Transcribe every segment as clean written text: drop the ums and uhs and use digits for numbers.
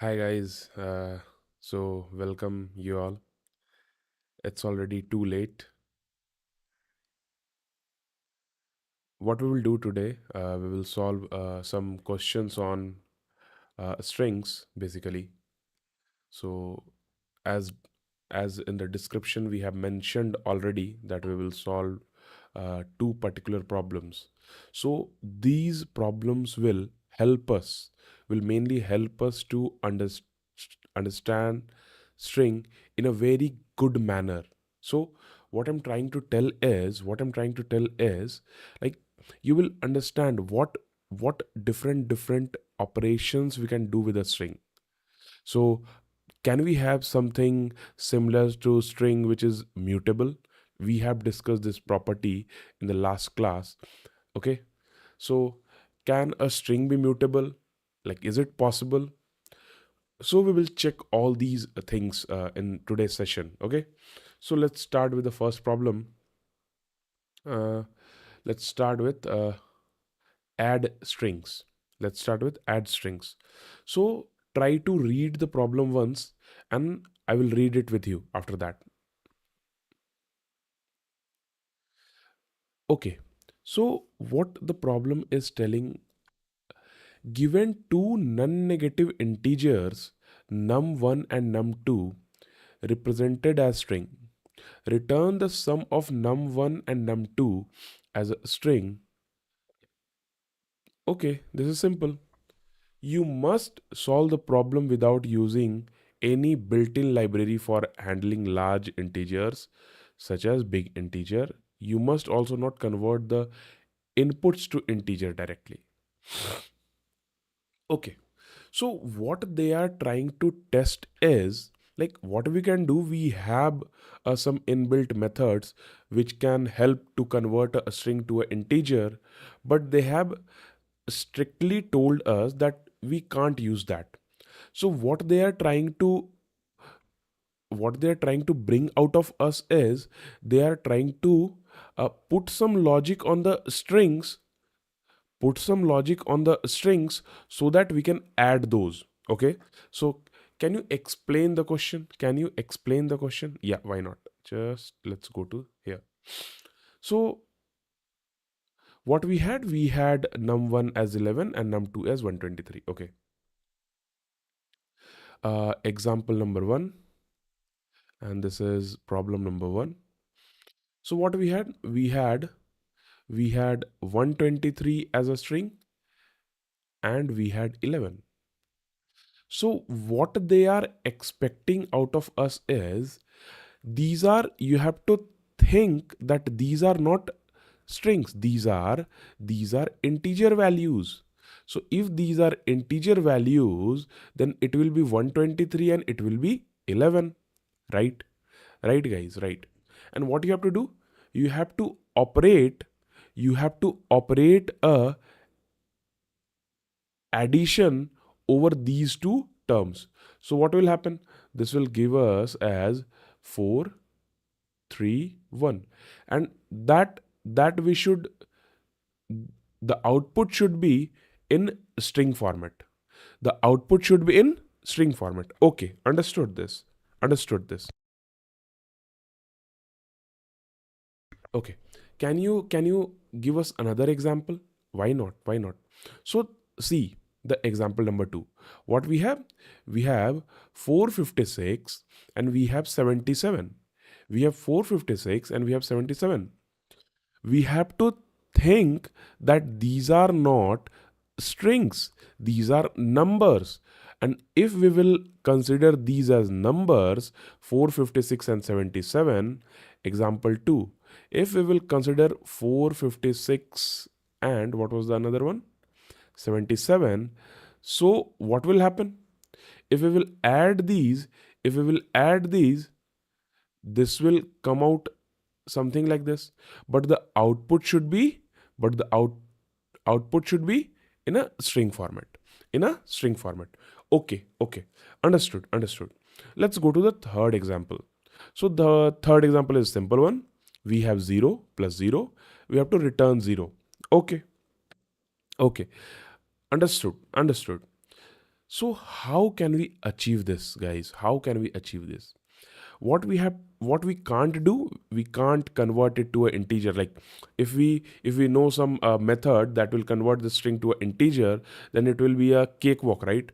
Hi guys, so welcome you all. It's already too late. What we will do today, we will solve some questions on strings basically. So as as in the description we have mentioned already that we will solve two particular problems. So these problems will mainly help us to understand string in a very good manner. So what I'm trying to tell is like you will understand what different operations we can do with a string. So can we have something similar to string which is mutable? We have discussed this property in the last class. Okay. So can a string be mutable? Like, is it possible? So we will check all these things in today's session. Okay. So let's start with the first problem. Uh, let's start with add strings. Let's start with add strings. So try to read the problem once and I will read it with you after that. Okay. So what the problem is telling, given two non-negative integers num1 and num2 represented as string, return the sum of num1 and num2 as a string. Okay, this is simple. You must solve the problem without using any built-in library for handling large integers such as big integer. You must also not convert the inputs to integer directly. Okay, so what they are trying to test is like what we can do. We have some inbuilt methods which can help to convert a string to an integer, but they have strictly told us that we can't use that. So what they are trying to bring out of us is they are trying to put some logic on the strings, so that we can add those. Okay, so can you explain the question? Yeah, why not? Just let's go to here. So what we had num1 as 11 and num2 as 123. Okay, example number 1, and this is problem number 1. So what we had 123 as a string and we had 11. So what they are expecting out of us is you have to think that these are not strings, these are integer values. So if these are integer values, then it will be 123 and it will be 11, right? Right guys, right? And what you have to do, you have to operate a addition over these two terms. So what will happen? This will give us as 4 3 1, and that we should the output should be in string format. Okay, understood this. Okay, can you give us another example? Why not? So see the example number 2. What we have 456 and we have 77. We have 456 and we have 77. We have to think that these are not strings, these are numbers. And if we will consider these as numbers, 456 and 77, example 2, if we will consider 456 and what was the another one, 77, so what will happen? If we will add these, this will come out something like this, but the output should be but the output should be in a string format. Okay, understood. Let's go to the third example. So the third example is simple one. We have 0 plus 0, we have to return 0. Okay, understood. So how can we achieve this, guys? How can we achieve this? What we can't do, we can't convert it to an integer. Like if we know some method that will convert the string to an integer, then it will be a cakewalk, right?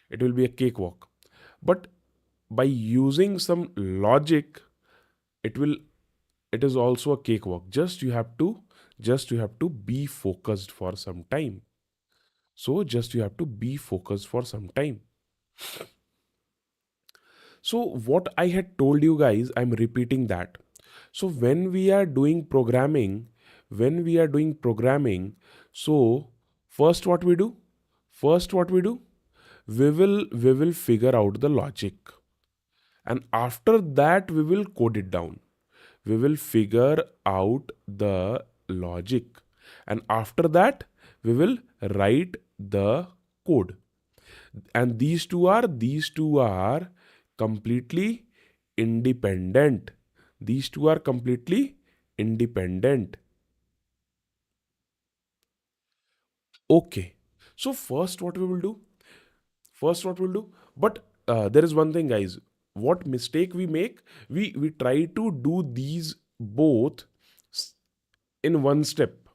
It will be a cakewalk. But by using some logic, it will it is also a cakewalk. Just you have to be focused for some time. So just you have to be focused for some time. So what I had told you guys, I'm repeating that. So when we are doing programming, so first what we do? First what we do? We will figure out the logic. And after that we will code it down. We will figure out the logic. And after that we will write the code. And these two are completely independent. These two are completely independent. Okay. So first what we'll do, but there is one thing, guys. What mistake we make, we try to do these both s- in one step.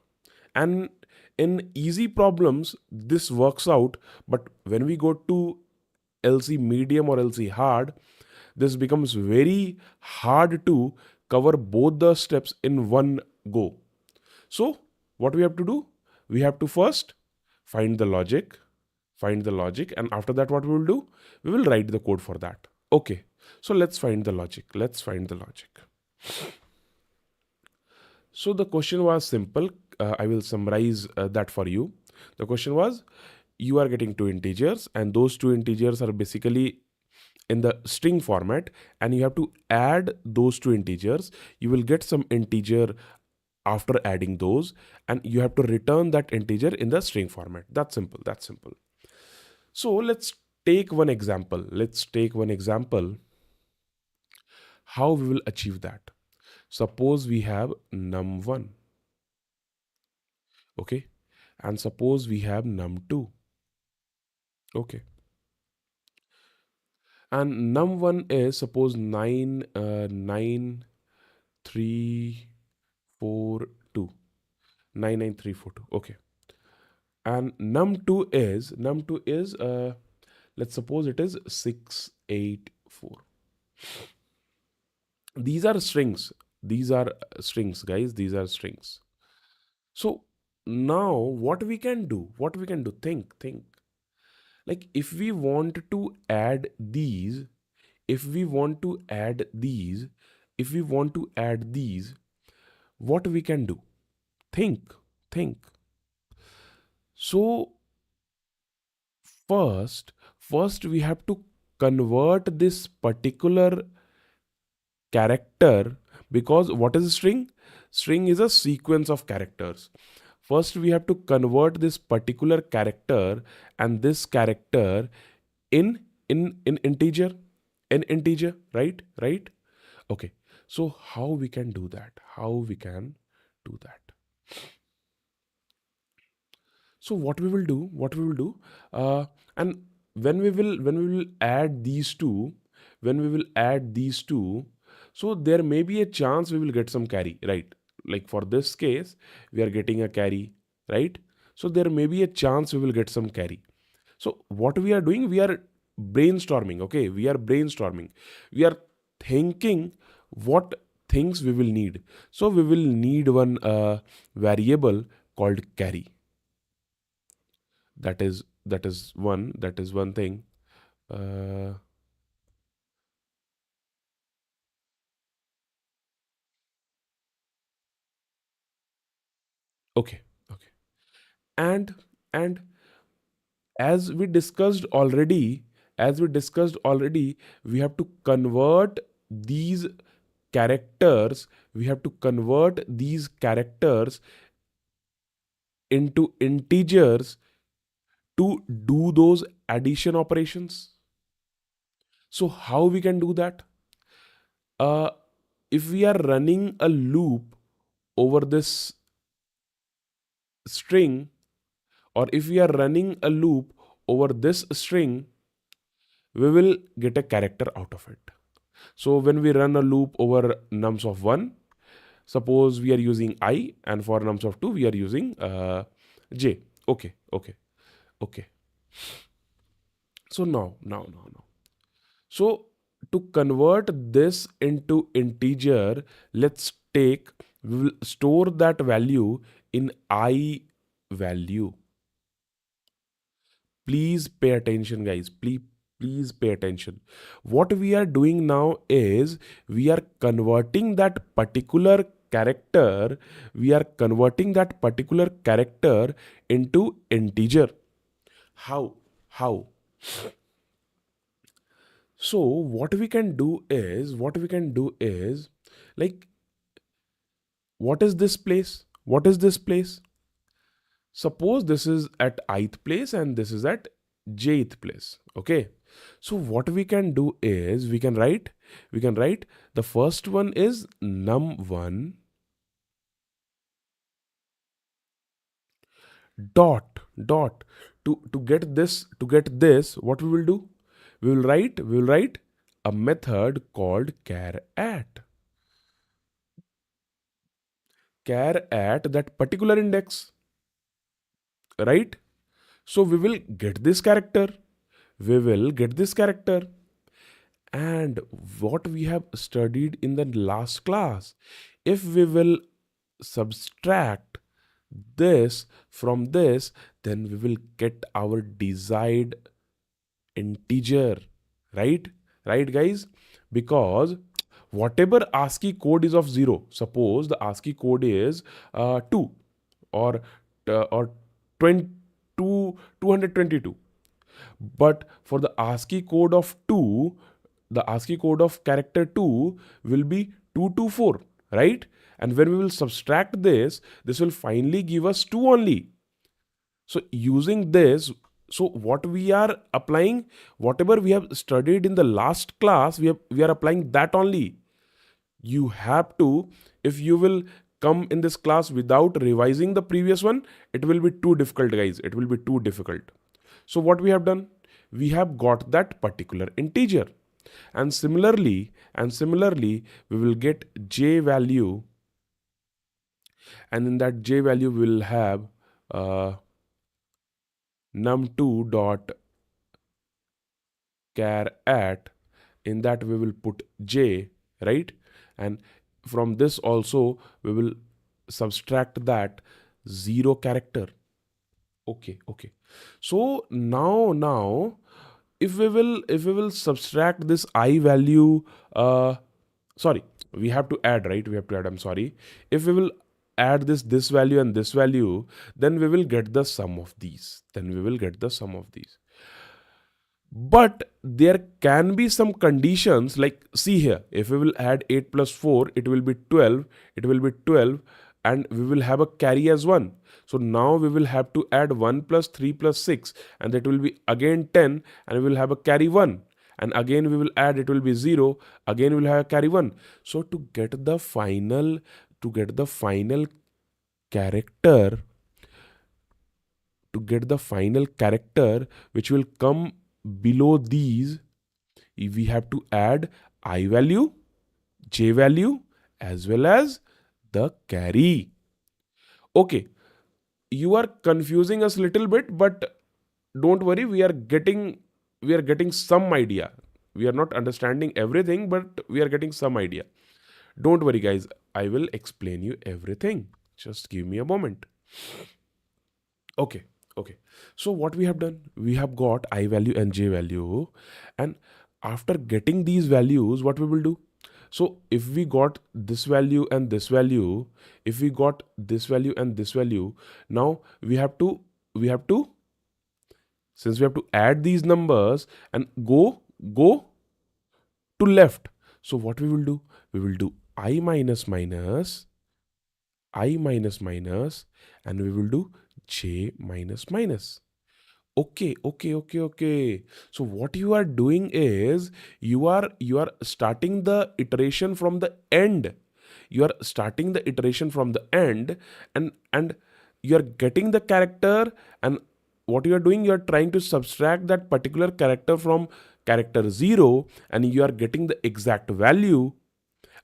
And in easy problems this works out, but when we go to LC medium or LC hard, this becomes very hard to cover both the steps in one go. So, what we have to do? We have to first find the logic, and after that, what we will do? We will write the code for that. Okay, so let's find the logic. Let's find the logic. So, the question was simple. I will summarize that for you. The question was, you are getting two integers, and those two integers are basically in the string format, and you have to add those two integers. You will get some integer after adding those, and you have to return that integer in the string format. That's simple. So let's take one example how we will achieve that. Suppose we have num1, okay, and suppose we have num2, okay, and num1 is suppose 99342, 99342, okay, and num2 is let's suppose it is 684. These are strings. These are strings, guys. These are strings. So now what we can do, think. Like if we want to add these, if we want to add these, if we want to add these, what we can do? Think. So first we have to convert this particular character, because what is a string? String is a sequence of characters. First we have to convert this particular character, and this character in in integer, right? Okay, so how we can do that? How we can do that? So what we will do, uh, and when we will add these two, when we will add these two, so there may be a chance we will get some carry, right? Like for this case we are getting a carry, right? So there may be a chance we will get some carry. So what we are doing, we are brainstorming, okay, we are brainstorming, we are thinking what things we will need. So we will need one variable called carry. That is one thing. uh, okay, okay, and as we discussed already, we have to convert these characters, we have to convert these characters into integers to do those addition operations. So how we can do that? uh, if we are running a loop over this string, or if we are running a loop over this string, we will get a character out of it. So when we run a loop over nums of 1, suppose we are using I, and for nums of 2 we are using j. Okay. So now. So to convert this into integer, let's take, we will store that value in I value. Please pay attention, guys. Please pay attention. What we are doing now is we are converting that particular character, into integer. How? So what we can do is like, what is this place? Suppose this is at ith place and this is at jth place. Okay. So what we can do is we can write the first one is num1 dot to get this, what we will do, we will write a method called char at that particular index, right? So we will get this character, and what we have studied in the last class, if we will subtract this from this, then we will get our desired integer, right? Right, guys? Because whatever ASCII code is of 0, suppose the ASCII code is 2 or 20, 222, but for the ASCII code of 2, the ASCII code of character 2 will be 224, right? And when we will subtract this will finally give us 2 only. So using this, so what we are applying, whatever we have studied in the last class, we are applying that only. You have to, if you will come in this class without revising the previous one, it will be too difficult, guys. It will be too difficult. So what we have done, we have got that particular integer, and similarly we will get j value, and in that j value we will have num2 dot char at, in that we will put j, right? And from this also we will subtract that 0 character. Okay. So now if we will subtract this I value, sorry, we have to add, right? I'm sorry. If we will add this value and this value, then we will get the sum of these. But there can be some conditions, like see here, if we will add 8 plus 4, it will be 12, and we will have a carry as 1. So now we will have to add 1 plus 3 plus 6, and that will be again 10, and we will have a carry 1. And again we will add, it will be 0, again we will have a carry 1. So to get the final character, which will come below these, we have to add I value, j value, as well as the carry. Okay, you are confusing us a little bit, but don't worry, we are getting some idea. We are not understanding everything, but we are getting some idea. Don't worry, guys, I will explain you everything. Just give me a moment. Okay. So what we have done, we have got I value and j value, and after getting these values, what we will do? So if we got this value and this value, now we have to since we have to add these numbers and go to left. So what we will do? We will do I minus minus, and we will do j minus minus. Okay. So what you are doing is you are starting the iteration from the end. And you are getting the character, and what you are doing, you are trying to subtract that particular character from character 0, and you are getting the exact value.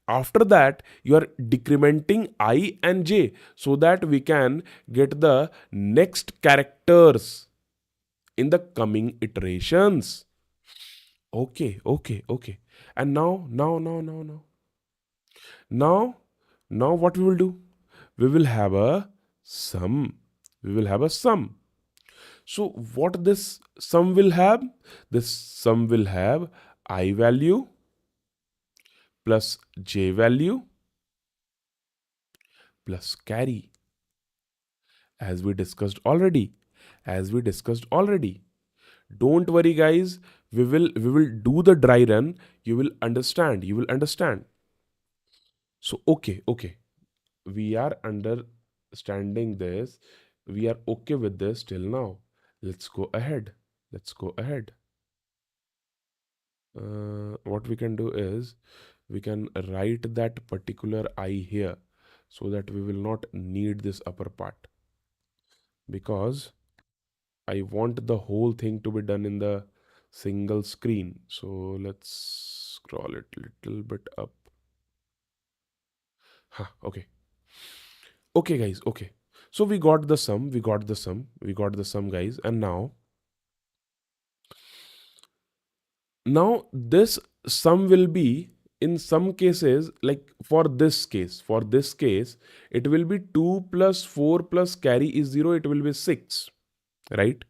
After that, you are decrementing I and j so that we can get the next characters in the coming iterations. Okay. And now, now what we will do? We will have a sum. We will have a sum. So what this sum will have? This sum will have I value plus j value plus carry, as we discussed already. As we discussed already. Don't worry, guys. We will do the dry run. You will understand. You will understand. So okay. We are understanding this. We are okay with this till now. Let's go ahead. Let's go ahead. What we can do is we can write that particular I here so that we will not need this upper part, because I want the whole thing to be done in the single screen. So let's scroll it little bit up. Okay. Okay, guys. Okay. So we got the sum. We got the sum, guys. And now this sum will be, in some cases, like for this case it will be 2 plus 4 plus carry is 0, it will be 6, right?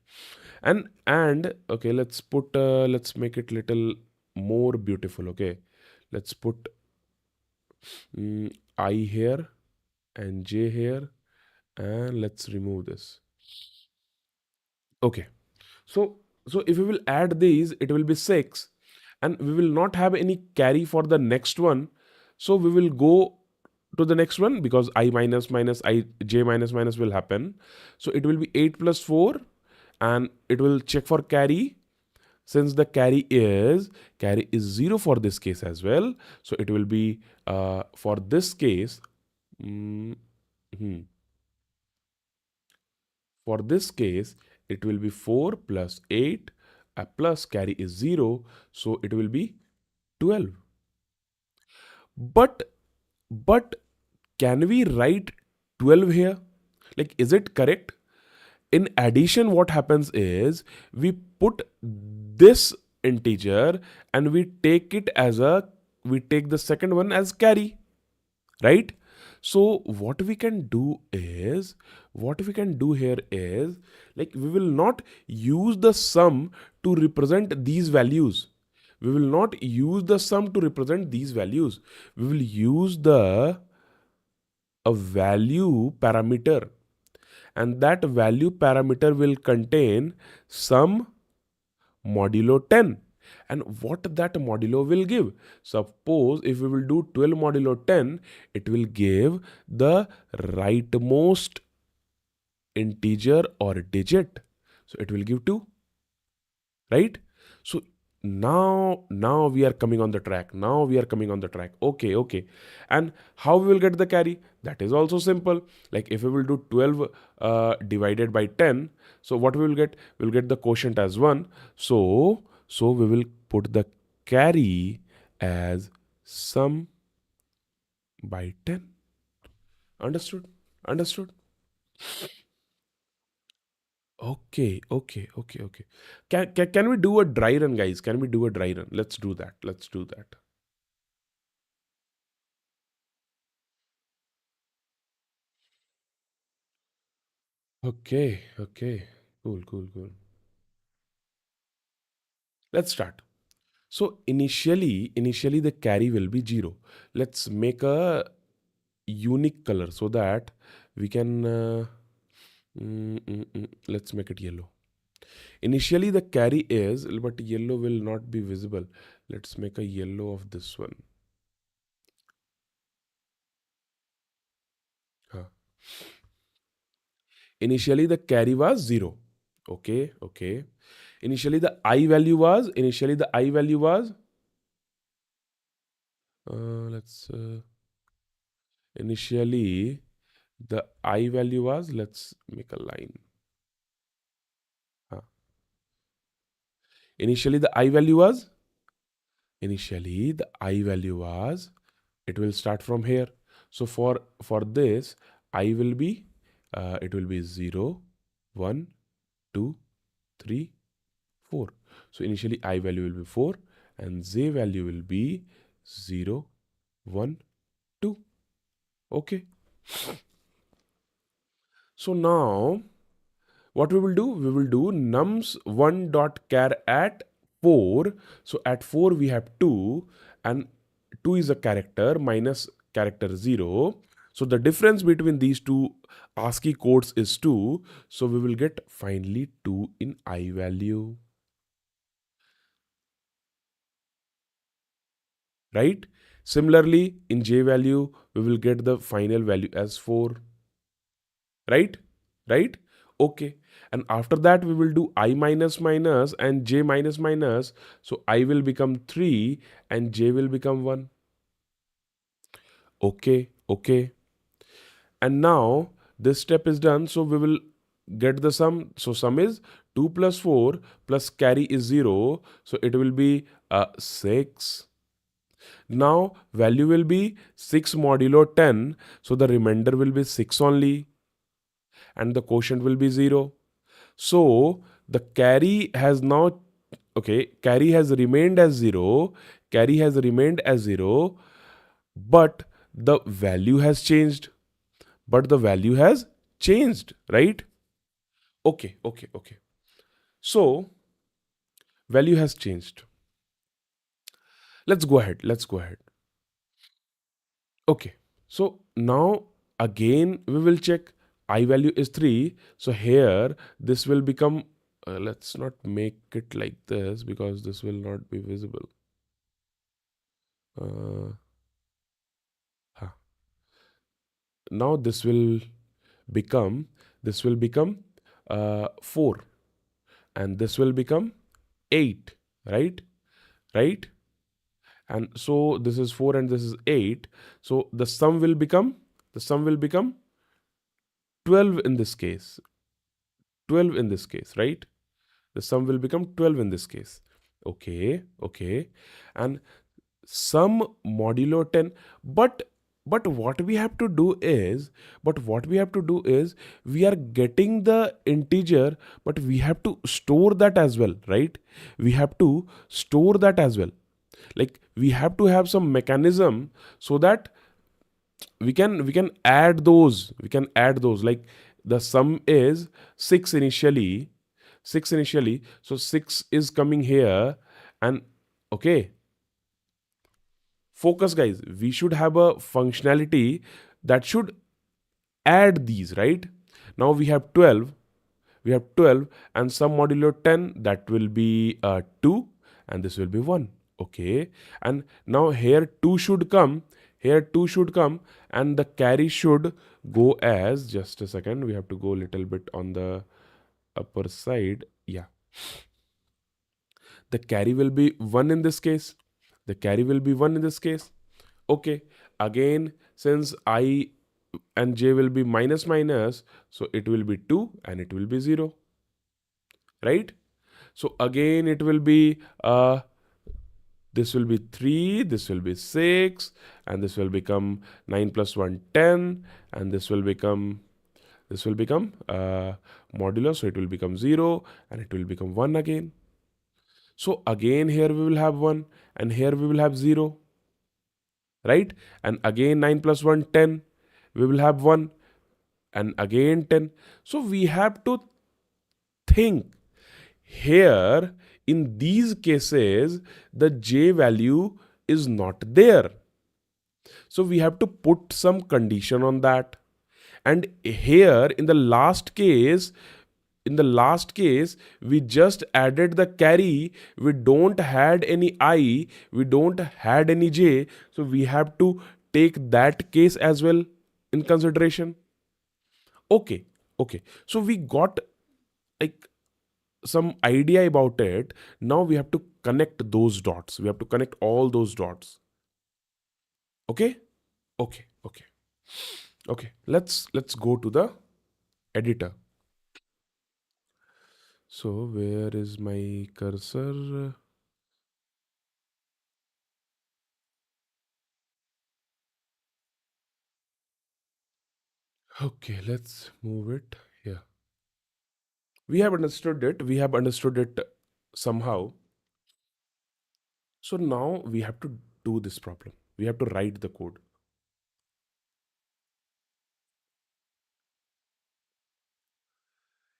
And okay, let's make it little more beautiful. Okay, let's put I here and j here, and let's remove this. Okay, so if we will add these, it will be 6, and we will not have any carry for the next one. So we will go to the next one, because I minus minus I j minus minus will happen. So it will be 8 plus 4, and it will check for carry. Since the carry is 0 for this case as well, so it will be for this case. mm, hmm, for this case, it will be 4 plus 8 plus carry is 0, so it will be 12. But but can we write 12 here? Like, is it correct? In addition, what happens is we put this integer and we take the second one as carry, right? So what we can do here is, like, we will not use the sum to represent these values. We will not use the sum to represent these values. We will use the a value parameter, and that value parameter will contain sum modulo 10. And what that modulo will give? Suppose if we will do 12 modulo 10, it will give the rightmost integer or digit. So it will give 2, right? So now we are coming on the track. Okay. And how we will get the carry? That is also simple. Like, if we will do 12 divided by 10, so what we will get? We'll get the quotient as 1. So we will put the carry as sum by 10. Understood. Okay. Can we do a dry run, guys? Can we do a dry run? Let's do that. Okay. Cool. Let's start. So initially the carry will be 0. Let's make a unique color so that we can let's make it yellow. Initially the carry is, but yellow will not be visible. Let's make a yellow of this one. Huh. Initially the carry was 0. Okay. Initially the I value was let's initially the I value was, let's make a line. initially the I value was, initially the I value was, it will start from here. So for this, I will be, it will be 0, 1, 2, 3, 4. So initially I value will be 4 and j value will be 0, 1, 2. Okay. So now what we will do? We will do nums1 dot char at 4. So at 4 we have 2 and 2 is a character minus character 0. So the difference between these two ASCII codes is 2. So we will get finally 2 in I value. Right? Similarly, in J value, we will get the final value as 4. Right? Right? Okay. And after that, we will do I minus minus and J minus minus. So I will become 3 and J will become 1. Okay. Okay. And now this step is done. So we will get the sum. So sum is 2 plus 4 plus carry is 0. So it will be 6. Now value will be 6 modulo 10. So the remainder will be 6 only. And the quotient will be 0. So the carry has now, okay, carry has remained as 0. Carry has remained as 0. But the value has changed. But the value has changed, right? Okay, okay, okay. So value has changed. Let's go ahead. Let's go ahead. Okay. So now again we will check I value is 3. So here this will become, let's not make it like this because this will not be visible. Uh, huh. Now this will become 4 and this will become 8, right? Right? And so this is 4 and this is 8. So the sum will become 12 in this case. 12 in this case, right? The sum will become 12 in this case. Okay, okay. And sum modulo 10. But what we have to do is, we are getting the integer, but we have to store that as well, right? We have to store that as well. Like we have to have some mechanism so that we can add those, like the sum is 6 initially, so 6 is coming here. And okay, focus guys, we should have a functionality that should add these, right? Now we have 12 and sum modulo 10, that will be 2 and this will be 1. Okay, and now here 2 should come, and the carry should go as, just a second, we have to go a little bit on the upper side. Yeah, the carry will be 1 in this case. Okay, again, since I and j will be minus minus, so it will be 2 and it will be 0, right? So again it will be this will be 3, this will be 6, and this will become 9 plus 1 10, and this will become modulo, so it will become 0 and it will become 1 again. So again here we will have 1 and here we will have 0, right? And again 9 plus 1 10, we will have 1 and again 10. So we have to think here, in these cases the j value is not there, so we have to put some condition on that. And here in the last case we just added the carry, we don't had any I, we don't had any j, so we have to take that case as well in consideration. Okay, okay, so we got like some idea about it. Now we have to connect those dots, we have to connect all those dots. Okay, okay, okay, okay, let's go to the editor. So where is my cursor? Okay, let's move it. Yeah. We have understood it. We have understood it somehow. So now we have to do this problem. We have to write the code.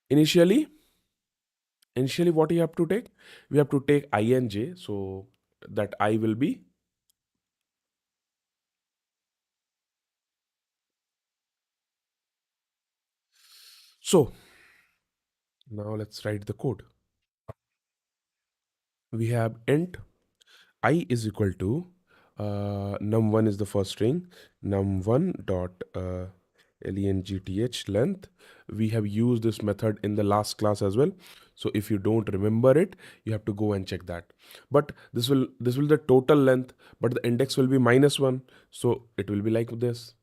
Initially, initially what you have to take? We have to take I and j. So that I will be. So now let's write the code. We have int I is equal to num1 is the first string, num1 dot length length. We have used this method in the last class as well. So if you don't remember it, you have to go and check that. But this will the total length, but the index will be -1. So it will be like this.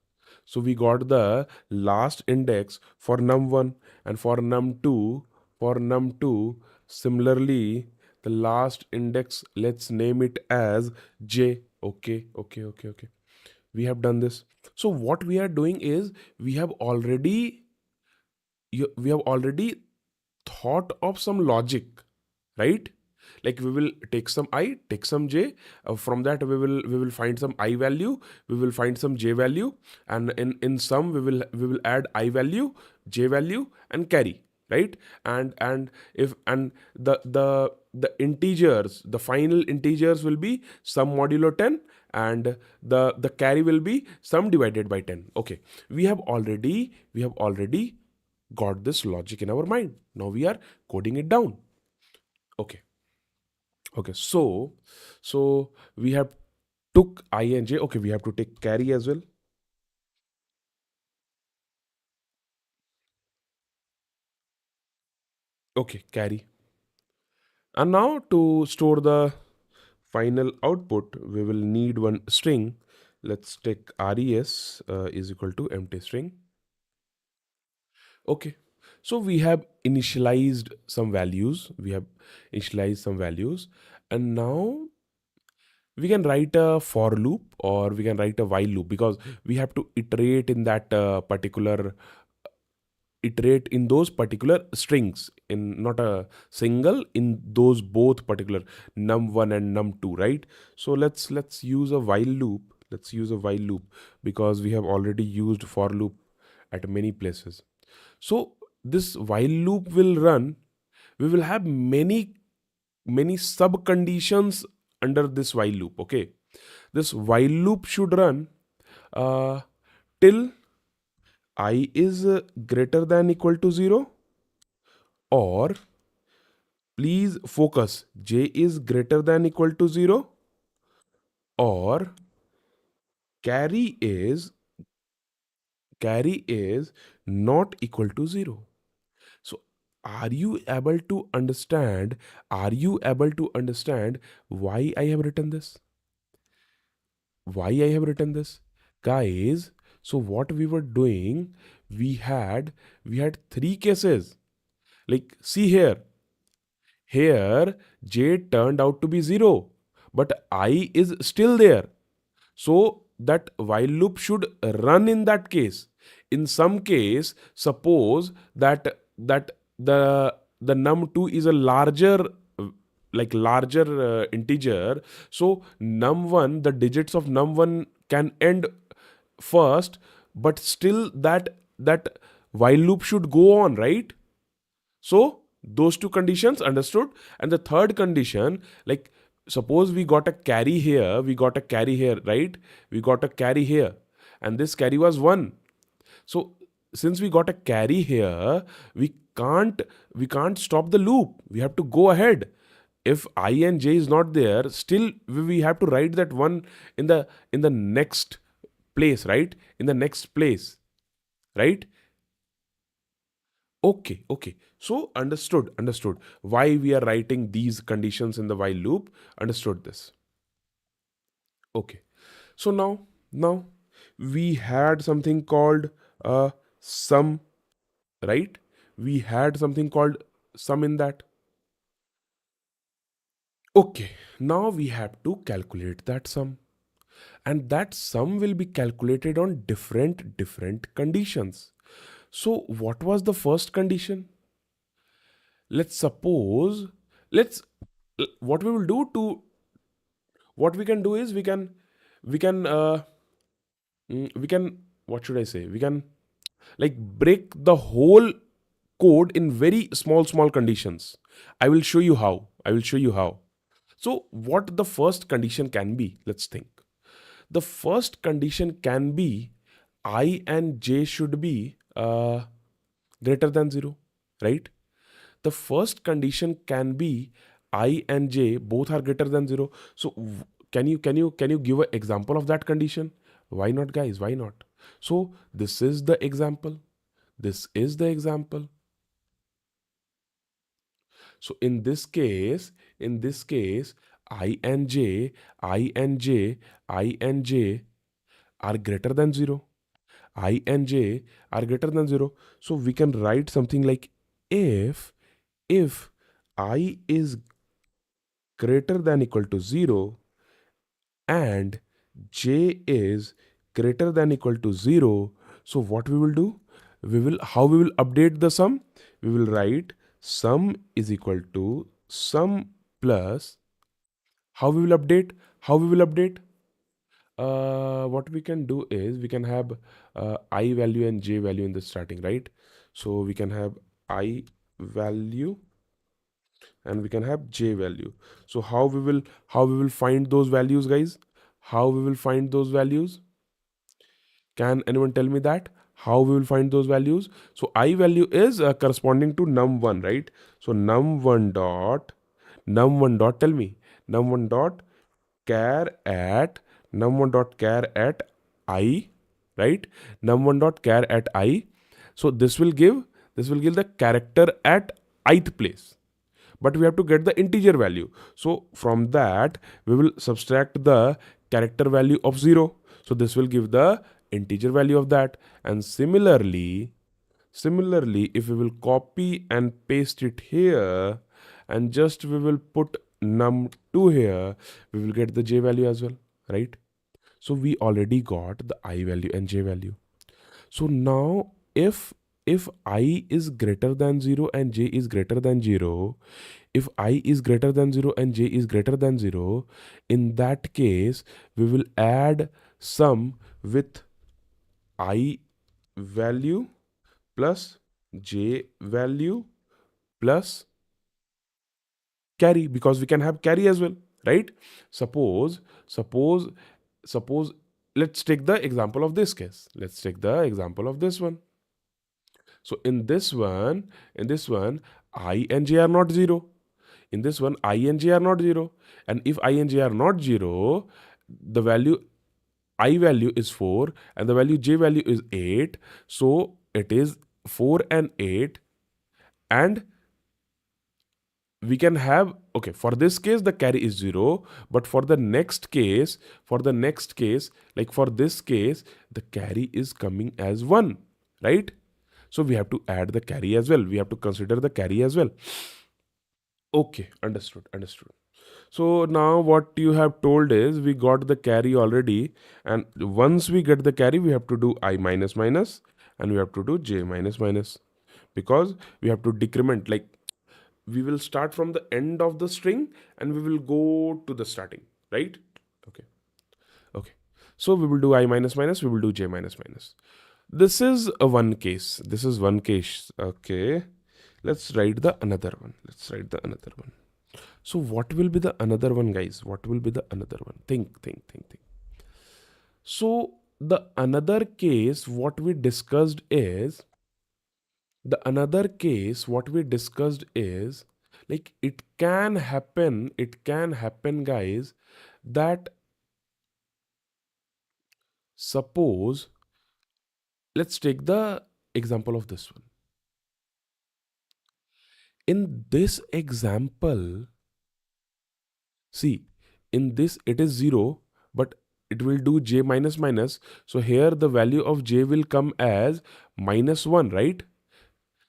So we got the last index for num1 and for num2 similarly the last index, let's name it as j. Okay, okay, okay, okay. We have done this. So what we are doing is we have already we have already thought of some logic, right? Like we will take some I, take some j. From that we will find some I value, we will find some j value, and in sum we will add I value, j value, and carry, right? And if and the integers, the final integers will be sum modulo 10, and the carry will be sum divided by 10. Okay, we have already got this logic in our mind. Now we are coding it down. Okay. Okay. So we have took I and j. Okay, we have to take carry as well. Okay, carry. And now to store the final output, we will need one string. Let's take res is equal to empty string. Okay. So we have initialized some values. We have initialized some values. And now we can write a for loop or we can write a while loop, because we have to iterate in that particular iterate in those particular strings, in not a single, in those both particular num1 and num2, right? So let's use a while loop. Let's use a while loop because we have already used for loop at many places. So this while loop will run. We will have many sub conditions under this while loop. Okay, this while loop should run uh, till I is greater than equal to 0, or please focus, j is greater than equal to 0, or carry is carry is not equal to 0. So are you able to understand? Are you able to understand why I have written this? Why I have written this? Guys, so what we were doing, we had three cases. Like see here j turned out to be 0, but I is still there. So that while loop should run in that case. In some case, suppose that the num2 is a larger larger integer. So num1, the digits of num1 can end first, but still that while loop should go on, right? So those two conditions understood. And the third condition, like suppose we got a carry here, right? We got a carry here, and this carry was 1. So since we got a carry here, we can't we can't stop the loop. We have to go ahead. If I and j is not there, still we have to write that one in the next place, right? In the next place, right? Okay, okay. So understood why we are writing these conditions in the while loop. Understood this. Okay. So now we had something called sum, right? We had something called sum in that. Okay, now we have to calculate that sum, and that sum will be calculated on different conditions. So what was the first condition? Let's suppose, let's what we will do to what we can do is we can what should I say, we can like break the whole code in very small conditions. I will show you how. So what the first condition can be, let's think. The first condition can be I and j should be greater than 0, right? The first condition can be I and j both are greater than 0. So can you give an example of that condition? Why not, guys? Why not? So this is the example. This is the example. So in this case, I and j, I and j, I and j are greater than 0. I and j are greater than 0. So we can write something like if I is greater than equal to 0 and j is greater than equal to 0, so what we will do? We will update the sum. We will write sum is equal to sum plus, how we will update? How we will update? What we can do is we can have I value and j value in the starting, right? So we can have I value and we can have j value. So how we will find those values, guys? How we will find those values? Can anyone tell me that? How we will find those values? So I value is corresponding to num1, right? So num1 dot tell me, num1 dot char at num1 dot char at I, right? Num1 dot char at I. So this will give the character at ith place, but we have to get the integer value. So from that we will subtract the character value of 0. So this will give the integer value of that. And similarly, if we will copy and paste it here and just we will put num2 here, we will get the j value as well, right? So we already got the I value and j value. So now if I is greater than 0 and j is greater than 0, if I is greater than 0 and j is greater than 0, in that case we will add sum with I value plus j value plus carry, because we can have carry as well, right? Suppose suppose suppose let's take the example of this case. Let's take the example of this one. So in this one I and j are not 0. In this one I and j are not 0. And if I and j are not 0, the value I value is 4 and the value j value is 8. So it is 4 and 8. And we can have, okay, for this case the carry is 0, but for the next case, like for this case, the carry is coming as 1, right? So we have to add the carry as well. We have to consider the carry as well. Okay, understood. So now what you have told is we got the carry already, and once we get the carry, we have to do I minus minus and we have to do j minus minus, because we have to decrement, like we will start from the end of the string and we will go to the starting, right? Okay. Okay. So we will do I minus minus, we will do j minus minus. This is a one case. This is one case. Okay. Let's write the another one. So what will be the another one, guys? What will be the another one? Think. So the another case, what we discussed is, like it can happen, guys, that suppose, let's take the example of this one. In this example, see, in this it is 0, but it will do j minus minus. So here the value of j will come as -1, right?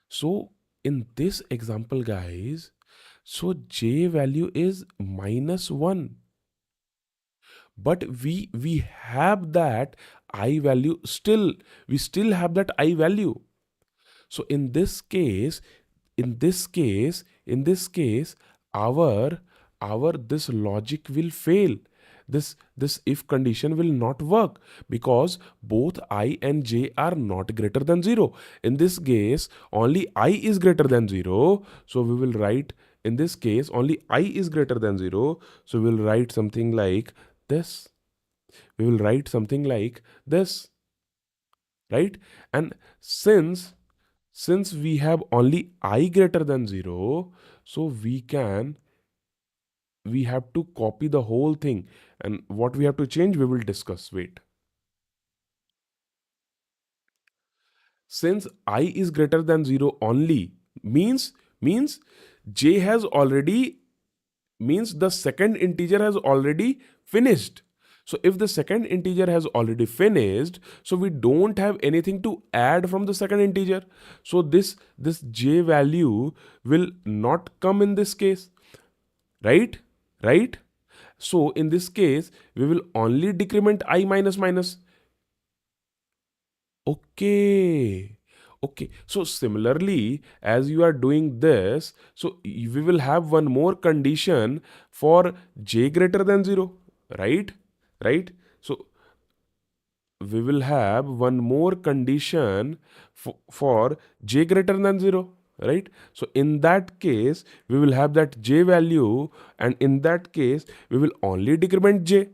So in this example, guys, so j value is -1, but we have that I value still. We still have that I value. So in this case, our this logic will fail. This if condition will not work, because both I and j are not greater than 0. In this case, only I is greater than 0. So we will write, in this case, only I is greater than 0. So we'll write something like this. We will write something like this, right? And since we have only I greater than 0, so we have to copy the whole thing. And what we have to change, we will discuss. Wait. Since I is greater than 0 only, means j has already, means the second integer has already finished. So if the second integer has already finished, so we don't have anything to add from the second integer. So this j value will not come in this case, right? Right? So in this case, we will only decrement I minus minus. Okay. Okay. So similarly, as you are doing this, so we will have one more condition for j greater than 0, right? Right? So we will have one more condition for j greater than 0, right? So in that case, we will have that j value, and in that case, we will only decrement j.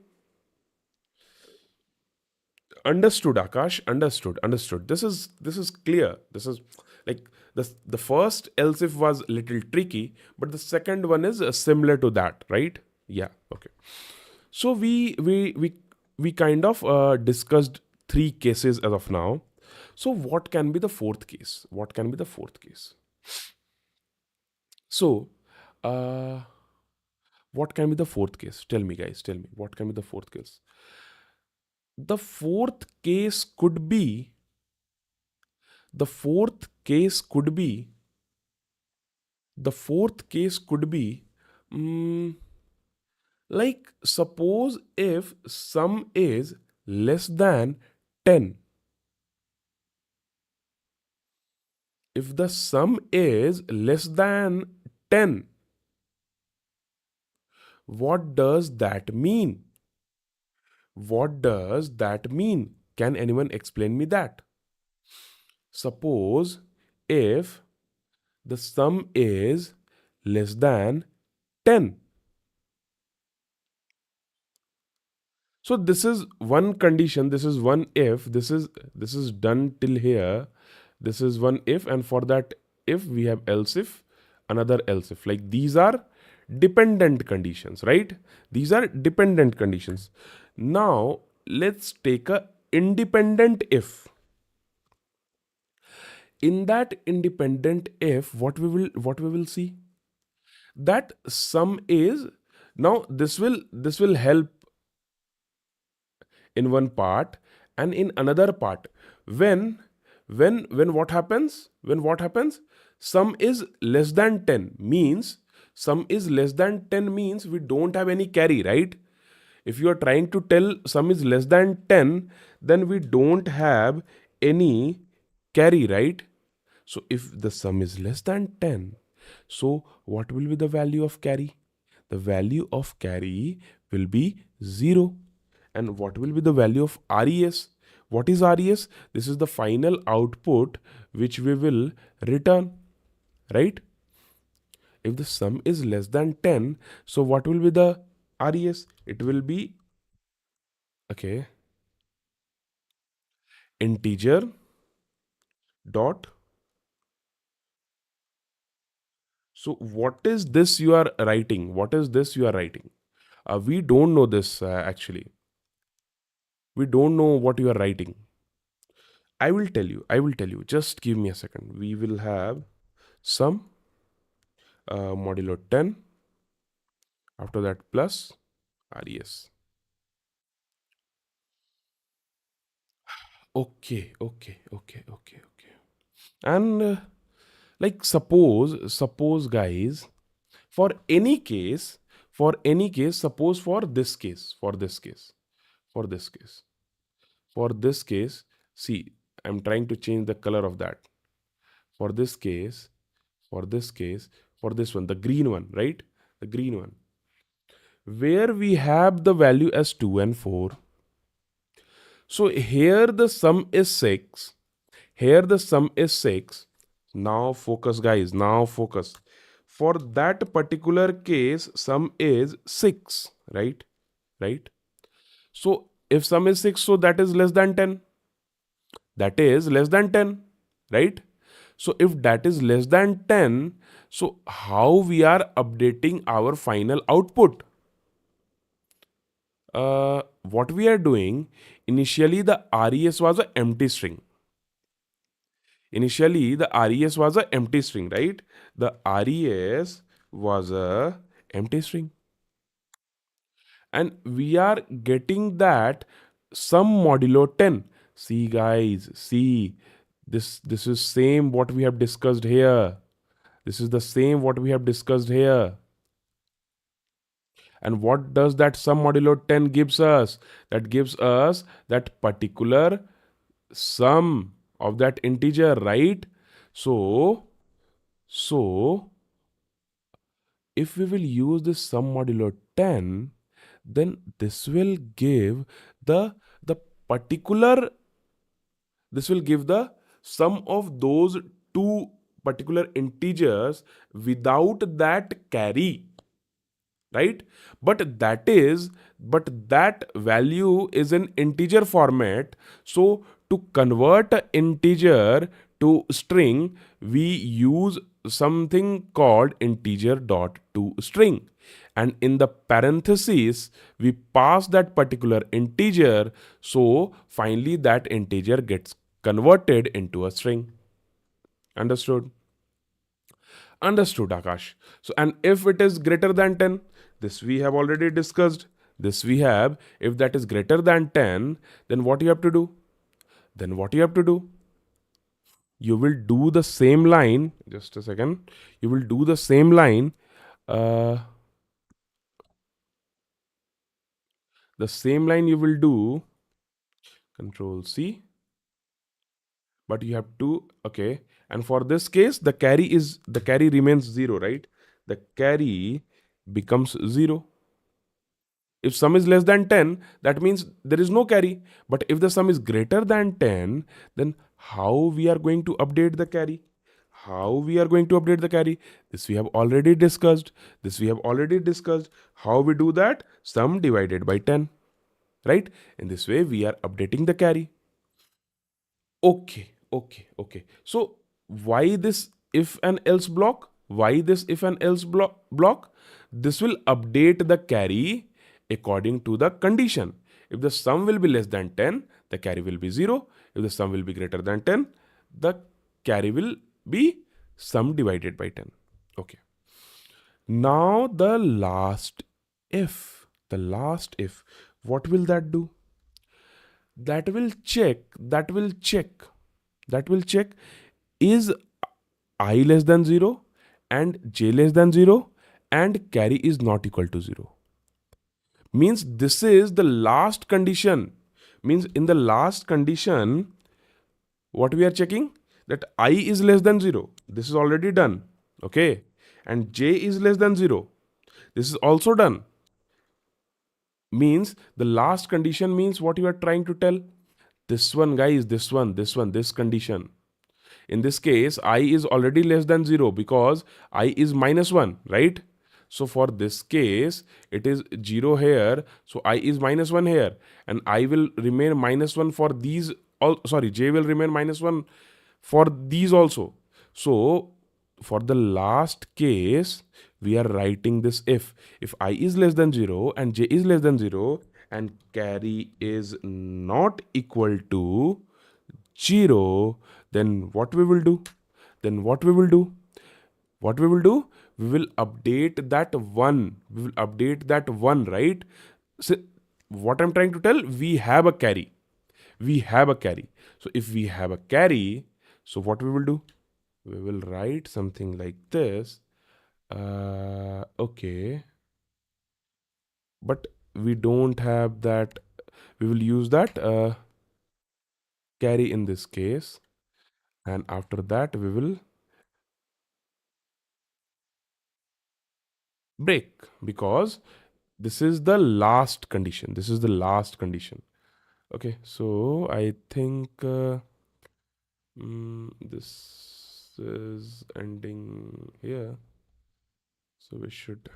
Understood, Akash. Understood. This is clear. This is like the first else if was little tricky, but the second one is similar to that, right? Yeah. Okay. So we kind of discussed three cases as of now. So what can be the fourth case? What can be the fourth case? So, uh, what can be the fourth case? Tell me, guys. Tell me what can be the fourth case. The fourth case could be the fourth case could be the fourth case could be mm, like, suppose if sum is less than 10. If the sum is less than 10, what does that mean? What does that mean? Can anyone explain me that? Suppose if the sum is less than 10. So this is one condition, this is one if, this is done till here. This is one if, and for that if we have else if, another else if. Like, these are dependent conditions, right? These are dependent conditions. Now let's take a independent if. In that independent if, what we will see, that sum is, now this will help in one part, and in another part, when when what happens, sum is less than 10 means, sum is less than 10 means we don't have any carry, right? If you are trying to tell sum is less than 10, then we don't have any carry, right? So if the sum is less than 10, so what will be the value of carry? The value of carry will be 0. And what will be the value of res? What is res? This is the final output which we will return, right? If the sum is less than 10, so what will be the res? It will be, okay, integer dot. So what is this you are writing? What is this you are writing? We don't know this, actually. We don't know what you are writing. I will tell you. I will tell you. Just give me a second. We will have sum modulo 10. After that, plus res. Okay. And Like suppose guys, for any case, suppose for this case, for this case, for this case, see, I'm trying to change the color of that. For this case, for this case, for this one, the green one, right? The green one, where we have the value as 2 and 4. So here the sum is 6. Here the sum is 6. Now focus, guys. Now focus. For that particular case, sum is 6, right? Right? So if sum is 6, so that is less than 10. That is less than 10, right? So if that is less than 10, so how we are updating our final output? What we are doing, initially the res was an empty string. Initially the res was an empty string, right? The res was a empty string, and we are getting that sum modulo 10. See guys, see, this is same what we have discussed here. This is the same what we have discussed here. And what does that sum modulo 10 gives us? That gives us that particular sum of that integer, right? So if we will use this sum modulo 10, then this will give the particular, this will give the sum of those two particular integers without that carry, right? But that value is in integer format. So to convert an integer to string, we use something called integer dot to string, and in the parentheses we pass that particular integer, so finally that integer gets converted into a string. Understood? Understood, Akash. So, and if it is greater than 10, this we have already discussed. This we have, if that is greater than 10, then what you have to do? Then what you have to do? You will do the same line. Just a second. You will do the same line. The same line you will do. Control C. But you have to, okay. And for this case, the carry remains 0, right? The carry becomes 0. If sum is less than 10, that means there is no carry. But if the sum is greater than 10, then how we are going to update the carry? How we are going to update the carry? This we have already discussed. How we do that? Sum divided by 10, right? In this way, we are updating the carry. Okay. So why this if and else block? Why this if and else block? This will update the carry according to the condition. If the sum will be less than 10, the carry will be 0. If the sum will be greater than 10, the carry will be sum divided by 10. Okay. Now the last if. What will that do? That will check is I less than 0 and j less than 0 and carry is not equal to 0. Means this is the last condition. Means in the last condition, what we are checking? That I is less than 0. This is already done. Okay. And j is less than 0. This is also done. Means the last condition means what you are trying to tell. This one, guys, this condition. In this case, I is already less than 0 because I is minus 1, right? So for this case, it is 0 here. So I is minus 1 here. And I will remain minus 1 for these. J will remain minus 1 for these also. So for the last case, we are writing this if. If I is less than 0 and j is less than 0 and carry is not equal to 0, then what we will do? We will update that 1. Right? So what I'm trying to tell, we have a carry. So if we have a carry, so what we will do? We will write something like this. Okay, but we don't have that. We will use that carry in this case, and after that we will break, because this is the last condition. This is the last condition. Okay, so I think this is ending here. So we should.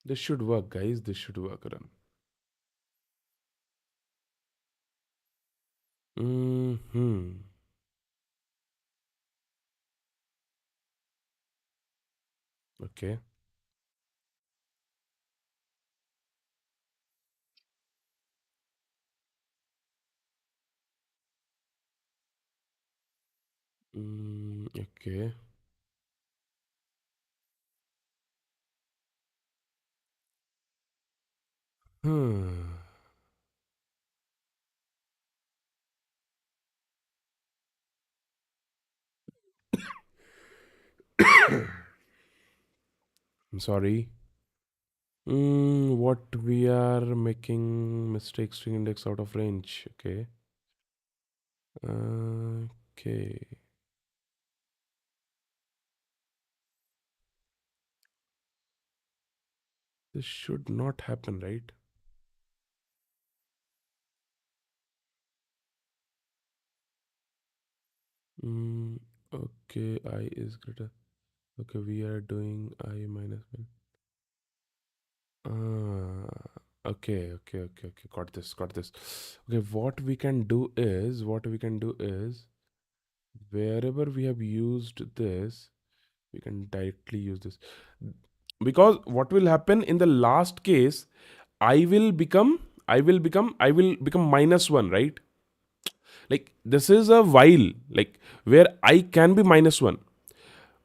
This should work, guys. This should work. Run. Hmm. Okay. Okay. Hmm. I'm sorry. What we are making mistake string index out of range. Okay. Okay. This should not happen, right? Mm, okay. I is greater. Okay, we are doing I minus one. Okay. Got this. Got this. Okay, what we can do is, wherever we have used this, we can directly use this, because what will happen in the last case, I will become, I will become minus one, right? Like this is a while, like where I can be minus one,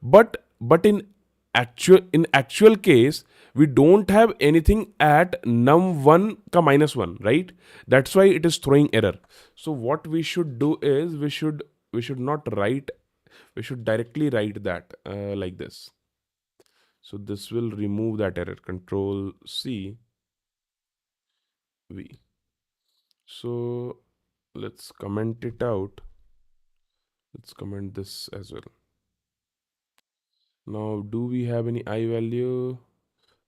but in actual case we don't have anything at num1 ka minus 1, right? That's why it is throwing error. So what we should do is, we should not write, we should directly write that like this. So this will remove that error. Control C V. So let's comment it out. Let's comment this as well. Now, do we have any I value?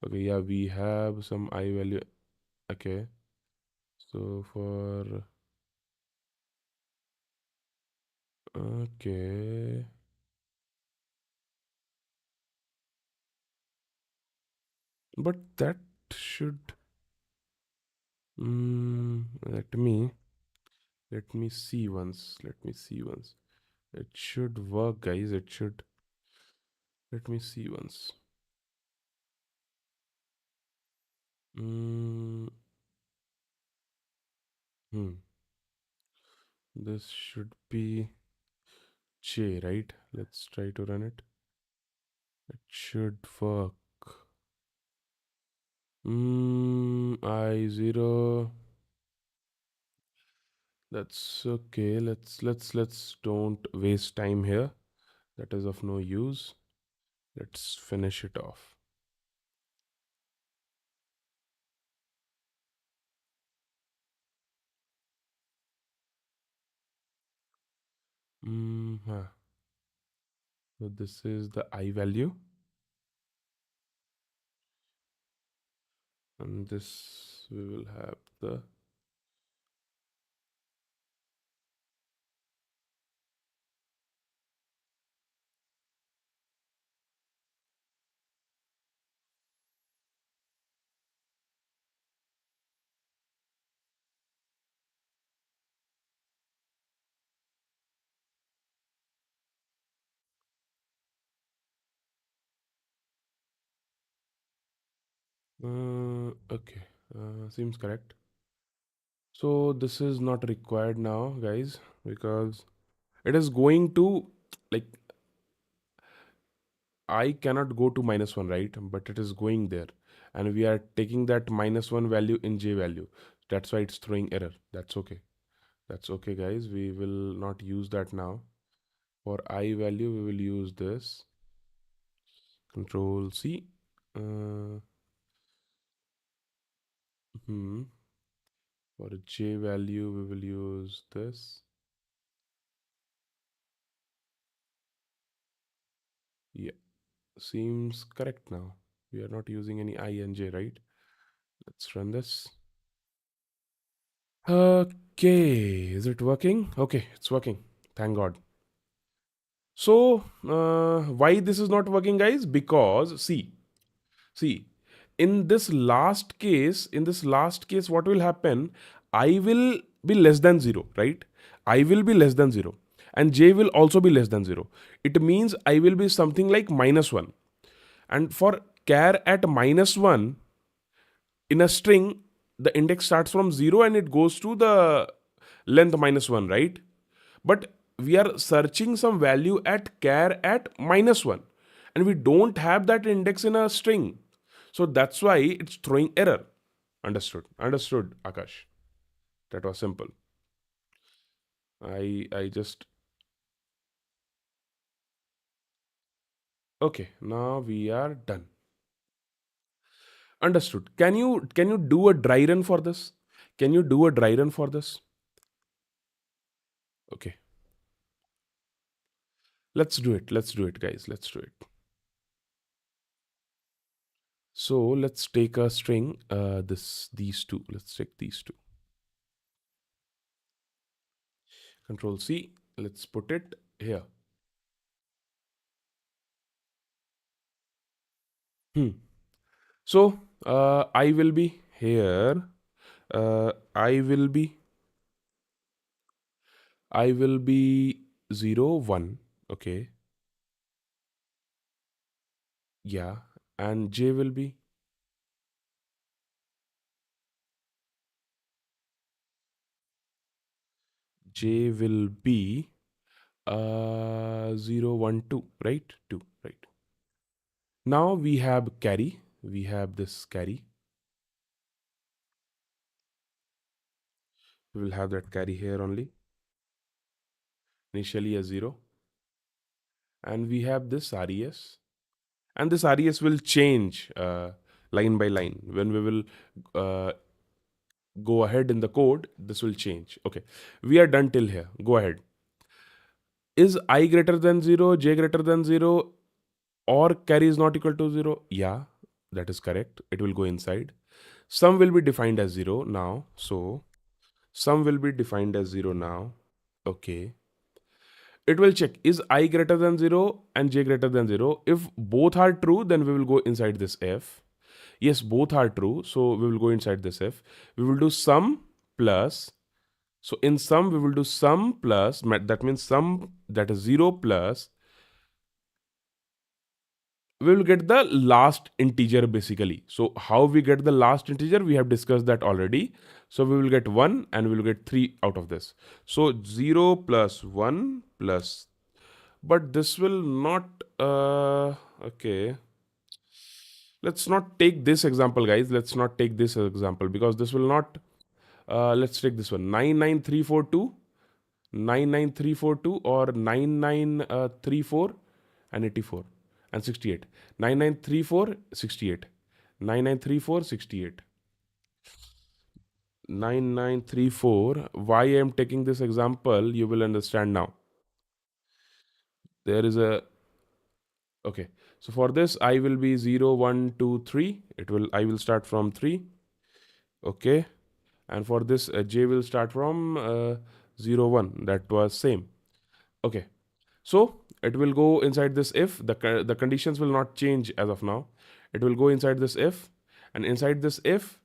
Okay, yeah, we have some I value. Okay, so for okay, but that should. Let me see once. Let me see once. It should work, guys. It should. Let me see once. Mm, hmm. This should be J, right? Let's try to run it. It should work. I zero. That's okay. Let's don't waste time here. That is of no use. Let's finish it off. Huh. So this is the I value, and this we will have the. Okay. Seems correct. So this is not required now, guys, because it is going to, like, I cannot go to minus one, right? But it is going there, and we are taking that minus one value in J value. That's why it's throwing error. That's okay. That's okay, guys. We will not use that now. For I value, we will use this. Control C. Uh, hmm. For J value, we will use this. Yeah, seems correct now. We are not using any I and J, right? Let's run this. Okay, is it working? Okay, it's working. Thank God. So, why this is not working, guys? Because see, in this last case, what will happen? I will be less than zero, right? I will be less than zero, and J will also be less than zero. It means I will be something like -1. And for char at -1 in a string, the index starts from 0 and it goes to the length -1, right? But we are searching some value at char at -1, and we don't have that index in a string. So that's why it's throwing error. Understood. Understood, Akash. That was simple. I just okay, now we are done. Understood. Can you do a dry run for this? Can you do a dry run for this? Okay. Let's do it. Let's do it, guys. Let's do it. So let's take a string. These two. Let's take these two. Control C. Let's put it here. Hmm. So I will be here. I will be 0 1. Okay. Yeah. And J will be J will be 0 1 2. Right? 2. Right. Now we have carry. We have this carry. We will have that carry here only. Initially a 0. And we have this res. And this res will change line by line. When we will uh, go ahead in the code, this will change. Okay. We are done till here. Go ahead. Is I greater than 0, j greater than 0, or carry is not equal to 0? Yeah, that is correct. It will go inside. Sum will be defined as 0 now. So, sum will be defined as 0 now. Okay. It will check, is I greater than 0 and j greater than 0? If both are true, then we will go inside this f. Yes, both are true, so we will go inside this f. We will do sum plus. So in sum, we will do sum plus, that means sum, that is 0 plus, we will get the last integer basically. So how we get the last integer, we have discussed that already. So we will get 1 and we will get 3 out of this. So 0 plus 1 plus, but this will not okay, let's not take this example, guys. Let's not take this example because this will not let's take this one. 99342, 99342, or 9934 and 84 and 68. 9934 68, 9934 68, 9934. Why I am taking this example, you will understand now. There is a okay. So for this, I will be 0 1 2 3. I will start from 3. Okay. And for this, j will start from 0 1. That was same. Okay. So it will go inside this if. The conditions will not change as of now. It will go inside this if, and inside this if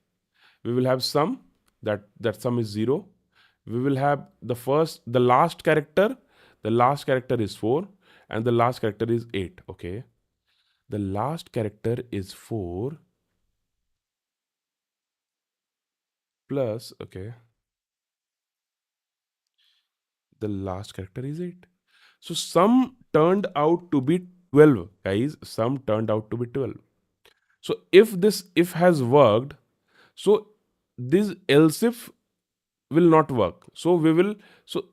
we will have sum. That sum is 0. We will have the last character. The last character is 4, and the last character is 8. Okay. The last character is 4 plus, okay, the last character is 8. So sum turned out to be 12, guys. Sum turned out to be 12. So if this if has worked, so this else if will not work. So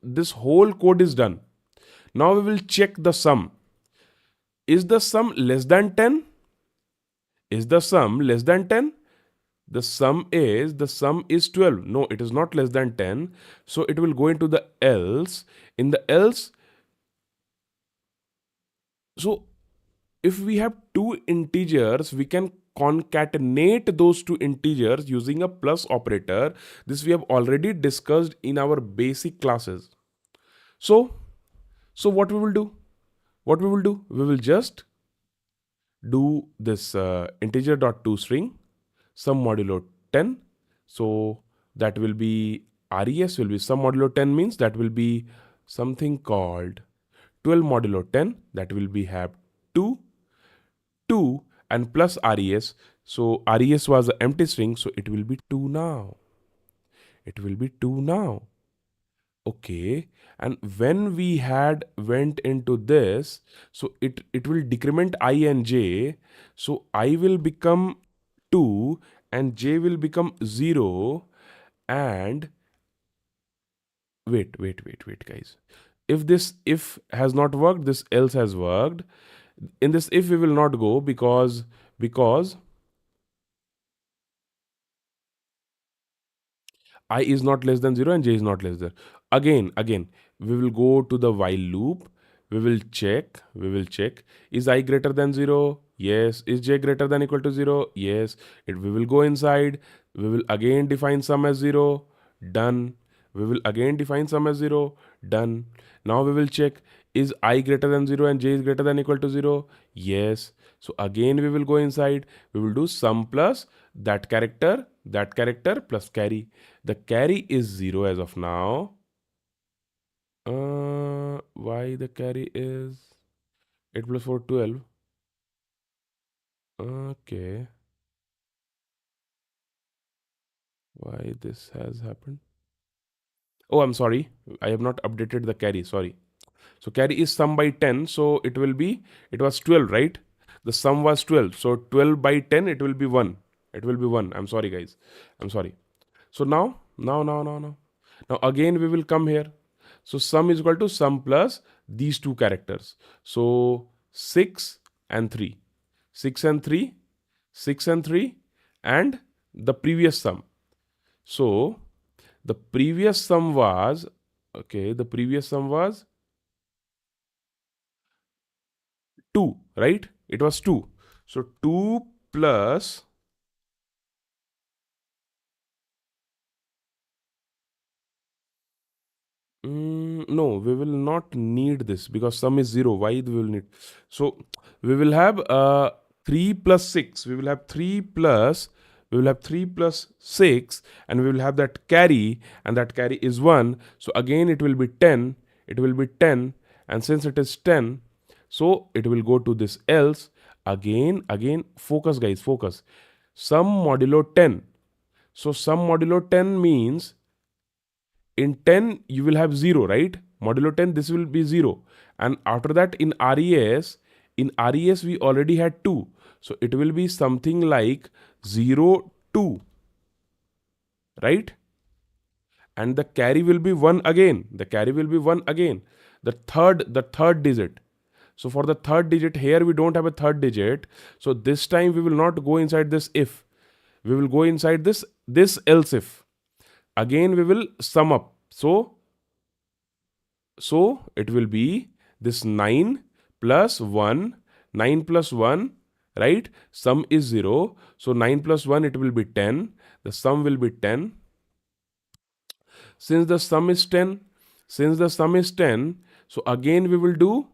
this whole code is done. Now we will check the sum. Is the sum less than 10? Is the sum less than 10? The sum is 12. No, it is not less than 10. So it will go into the else. In the else, so if we have two integers, we can concatenate those two integers using a plus operator. This we have already discussed in our basic classes. So, what we will do? What we will do? We will just do this integer dot toString sum modulo 10. So that will be res will be sum modulo 10 means that will be something called 12 modulo 10, that will be have 2 and plus res. So res was an empty string, so it will be 2 now. It will be 2 now. Okay, and when we had went into this, so it will decrement I and j. So I will become 2 and j will become 0. And wait guys, if this if has not worked, this else has worked. In this if we will not go because I is not less than 0 and j is not less than. Again we will go to the while loop. We will check is I greater than 0? Yes. Is j greater than equal to 0? Yes. We will go inside. We will again define sum as 0. Done. We will again define sum as 0. Done. Now we will check is I greater than 0 and j is greater than equal to 0? Yes. So again we will go inside. We will do sum plus that character plus carry. The carry is 0 as of now. Why the carry is 8 plus 4, 12. Okay. Why this has happened? Oh, I'm sorry. I have not updated the carry. Sorry. So carry is sum by 10. So it will be, it was 12, right? The sum was 12. So 12 by 10, it will be 1. It will be 1. I'm sorry, guys. I'm sorry. So now again we will come here. So sum is equal to sum plus these two characters. So 6 and 3. 6 and 3. 6 and 3 and the previous sum. So the previous sum was, okay, the previous sum was 2, right? It was 2. So 2 plus no, we will not need this because sum is 0. Why we will need? So we will have 3 plus 6. We will have 3 plus 6 and we will have that carry, and that carry is 1. So again it will be 10. It will be 10, and since it is 10, so it will go to this else. Again focus guys, focus. Sum modulo 10. So sum modulo 10 means in 10 you will have 0, right? Modulo 10 this will be 0, and after that in res we already had 2, so it will be something like 0 2, right? And the carry will be 1 again. The third digit. So for the third digit, here we don't have a third digit, so this time we will not go inside this if. We will go inside this else if. Again we will sum up. So it will be this 9 plus 1, 9 plus 1, right? Sum is 0. So 9 plus 1, it will be 10. The sum will be 10. Since the sum is 10, so again we will do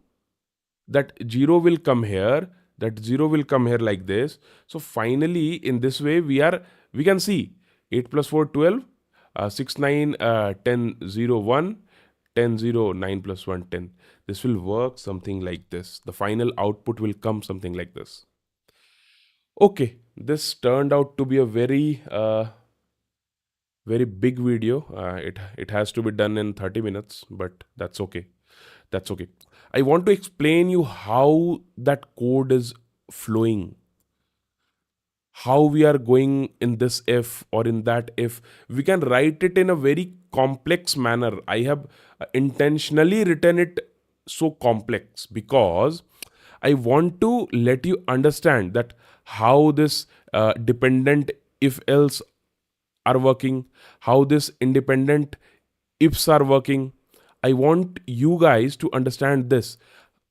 that 0 will come here. That 0 will come here like this. So finally, in this way, we can see 8 plus 4, 12, 6, 9, 10, 0, 1, 10, 0, 9 plus 1, 10. This will work something like this. The final output will come something like this. Okay, this turned out to be a very big video. It has to be done in 30 minutes, but that's okay. That's okay. I want to explain you how that code is flowing. how we are going in this if or in that if. We can write it in a very complex manner. I have intentionally written it so complex because I want to let you understand that how this dependent if else are working, how this independent ifs are working. I want you guys to understand this,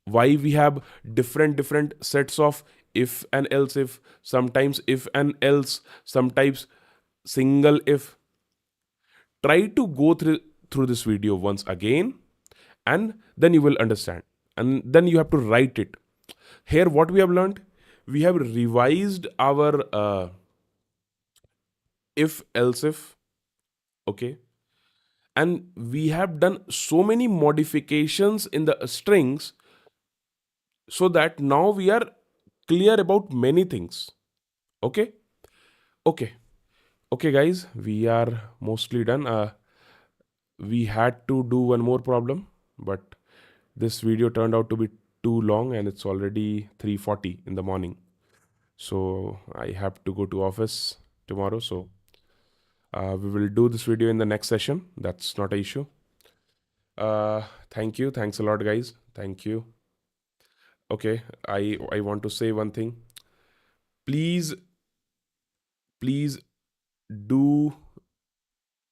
why we have different sets of if and else if, sometimes if and else, sometimes single if. Try to go through this video once again, and then you will understand, and then you have to write it. Here what we have learned, we have revised our if else if, okay, and we have done so many modifications in the strings so that now we are clear about many things. Okay, okay, okay guys, we are mostly done. We had to do one more problem, but this video turned out to be too long and it's already 3:40 in the morning, so I have to go to office tomorrow. So we will do this video in the next session. That's not an issue. Thank you, thanks a lot guys, thank you. Okay, I want to say one thing. Please, please do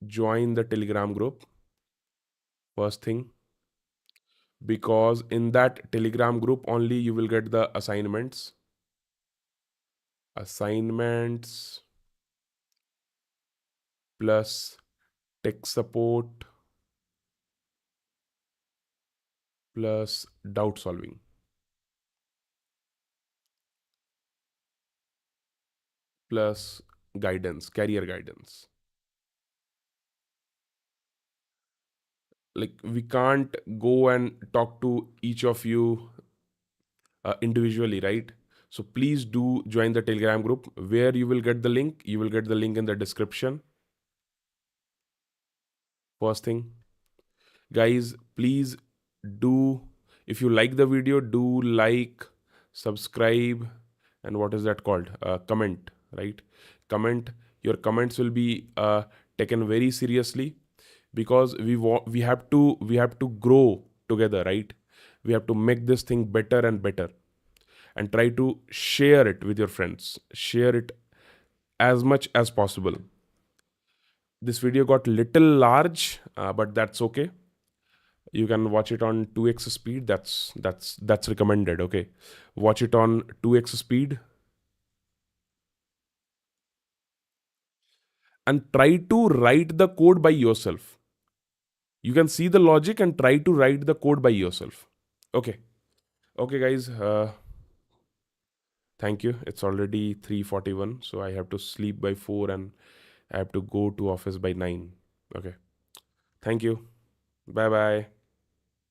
join the Telegram group first thing, because in that Telegram group only you will get the assignments plus tech support plus doubt solving plus guidance, career guidance. Like we can't go and talk to each of you individually, right? So please do join the Telegram group. Where you will get the link, you will get the link in the description. First thing, guys, please do, if you like the video, do like, subscribe, and what is that called, comment, right? Comment. Your comments will be taken very seriously, because we have to grow together, right? We have to make this thing better and better, and try to share it with your friends, share it as much as possible. This video got little large, but that's okay. You can watch it on 2x speed. That's recommended. Okay, watch it on 2x speed and try to write the code by yourself. You can see the logic and try to write the code by yourself. Okay, okay guys, thank you. It's already 3:41, so I have to sleep by 4 and I have to go to office by 9. Okay, thank you. Bye bye.